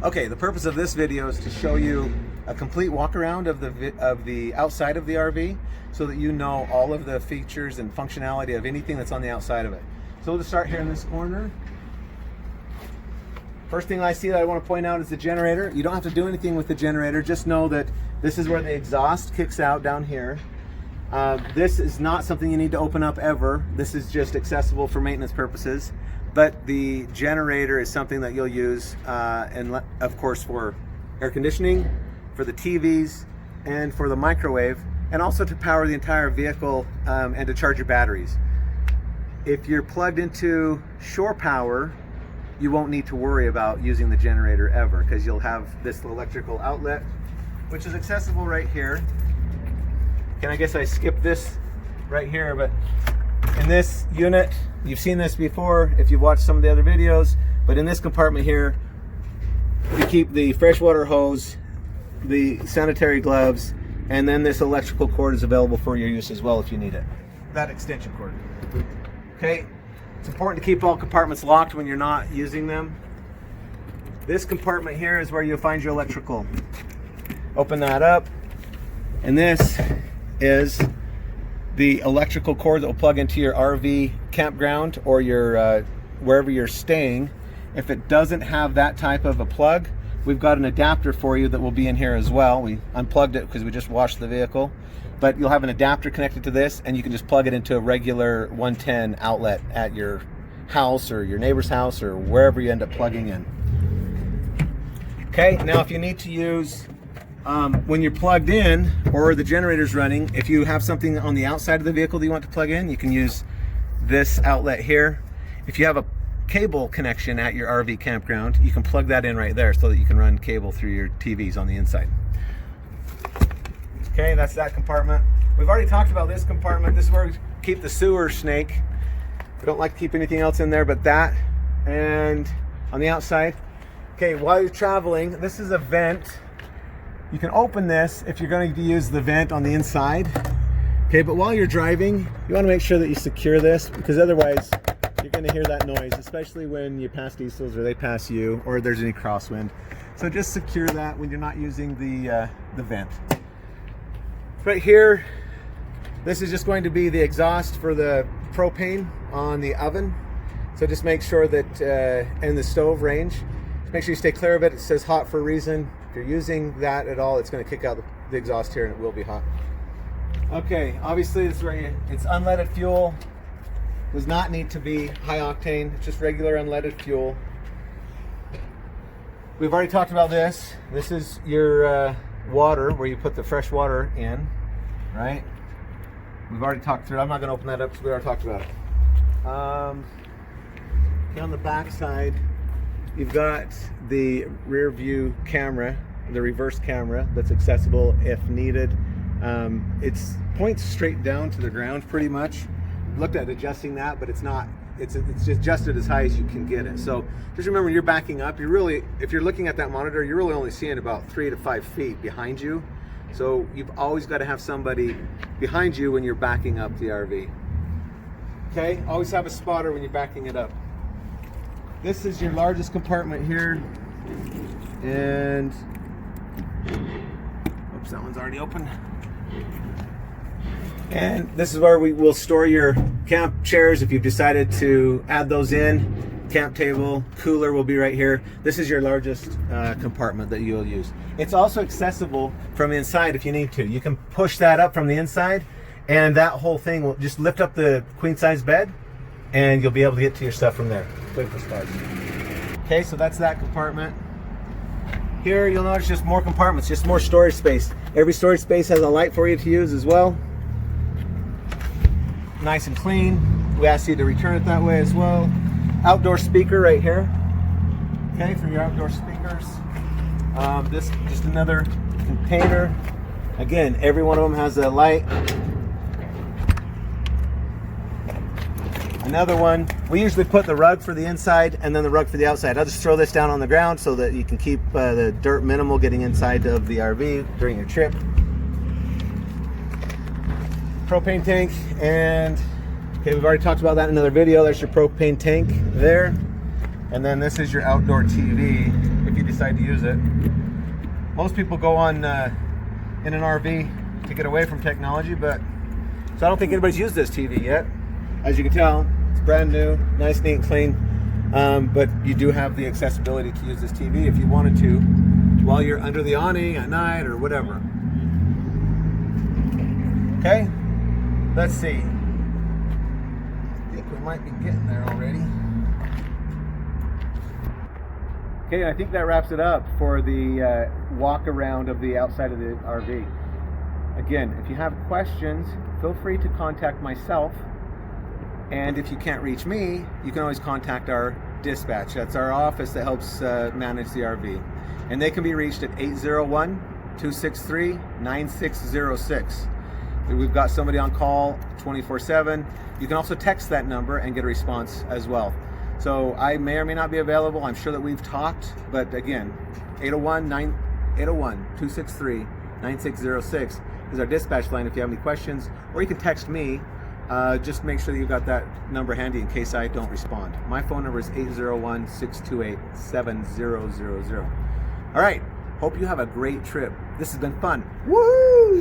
Okay, the purpose of this video is to show you a complete walk around of the outside of the RV so that you know all of the features and functionality of anything that's on the outside of it. So we'll just start here in this corner. First thing I see that I want to point out is the generator. You don't have to do anything with the generator, just know that this is where the exhaust kicks out down here. This is not something you need to open up ever. This is just accessible for maintenance purposes. But the generator is something that you'll use, and of course for air conditioning, for the TVs, and for the microwave, and also to power the entire vehicle and to charge your batteries. If you're plugged into shore power, you won't need to worry about using the generator ever, because you'll have this electrical outlet, which is accessible right here. And I guess I skipped this right here, but in this unit, you've seen this before if you've watched some of the other videos, but in this compartment here, you keep the freshwater hose, the sanitary gloves, and then this electrical cord is available for your use as well if you need it. That extension cord. Okay, it's important to keep all compartments locked when you're not using them. This compartment here is where you'll find your electrical. Open that up, and this is the electrical cord that will plug into your RV campground or your wherever you're staying. If it doesn't have that type of a plug, we've got an adapter for you that will be in here as well. We unplugged it because we just washed the vehicle, but you'll have an adapter connected to this, and you can just plug it into a regular 110 outlet at your house or your neighbor's house or wherever you end up plugging in. Okay, now if you need to use when you're plugged in or the generator's running, if you have something on the outside of the vehicle that you want to plug in, you can use this outlet here. If you have a cable connection at your RV campground, you can plug that in right there so that you can run cable through your TVs on the inside. Okay, that's that compartment. We've already talked about this compartment. This is where we keep the sewer snake. We don't like to keep anything else in there but that. And on the outside, okay, while you're traveling, this is a vent. You can open this if you're going to use the vent on the inside. Okay, but while you're driving, you want to make sure that you secure this, because otherwise you're going to hear that noise, especially when you pass diesels or they pass you, or there's any crosswind. So just secure that when you're not using the vent. Right here, this is just going to be the exhaust for the propane on the oven. So just make sure that in the stove range, make sure you stay clear of it. It says hot for a reason. If you're using that at all, it's going to kick out the exhaust here and it will be hot. Okay, obviously this is where it's unleaded fuel. Does not need to be high octane, it's just regular unleaded fuel. We've already talked about this. This is your water, where you put the fresh water in, right? We've already talked through it. I'm not going to open that up because we already talked about it. Okay, on the back side, you've got the rear view camera, the reverse camera that's accessible if needed. It points straight down to the ground pretty much. Looked at adjusting that, but it's not. It's just adjusted as high as you can get it. So just remember, when you're backing up, if you're looking at that monitor, you're really only seeing about 3 to 5 feet behind you. So you've always got to have somebody behind you when you're backing up the RV. Okay, always have a spotter when you're backing it up. This is your largest compartment here, and oops, that one's already open. And this is where we will store your camp chairs if you've decided to add those in. Camp table, cooler will be right here. This is your largest compartment that you'll use. It's also accessible from inside if you need to. You can push that up from the inside, and that whole thing will just lift up the queen size bed, and you'll be able to get to your stuff from there. Wait for start. Okay, so that's that compartment. Here you'll notice just more compartments, just more storage space. Every storage space has a light for you to use as well. Nice and clean. We ask you to return it that way as well. Outdoor speaker right here. Okay, for your outdoor speakers. This just another container. Again, every one of them has a light. Another one. We usually put the rug for the inside and then the rug for the outside. I'll just throw this down on the ground so that you can keep the dirt minimal getting inside of the RV during your trip. Propane tank, and okay, we've already talked about that in another video. There's your propane tank there. And then this is your outdoor TV. If you decide to use it. Most people go on in an RV to get away from technology, but so I don't think anybody's used this TV yet. As you can tell, it's brand new, nice, neat, clean. But you do have the accessibility to use this TV if you wanted to while you're under the awning at night or whatever. Okay, let's see. I think we might be getting there already. Okay, I think that wraps it up for the walk around of the outside of the RV. Again, if you have questions, feel free to contact myself. And if you can't reach me, you can always contact our dispatch. That's our office that helps manage the RV. And they can be reached at 801-263-9606. We've got somebody on call 24/7. You can also text that number and get a response as well. So I may or may not be available. I'm sure that we've talked, but again, 801-263-9606 is our dispatch line if you have any questions, or you can text me. Just make sure that you've got that number handy in case I don't respond. My phone number is 801-628-7000. All right, hope you have a great trip. This has been fun. Woo!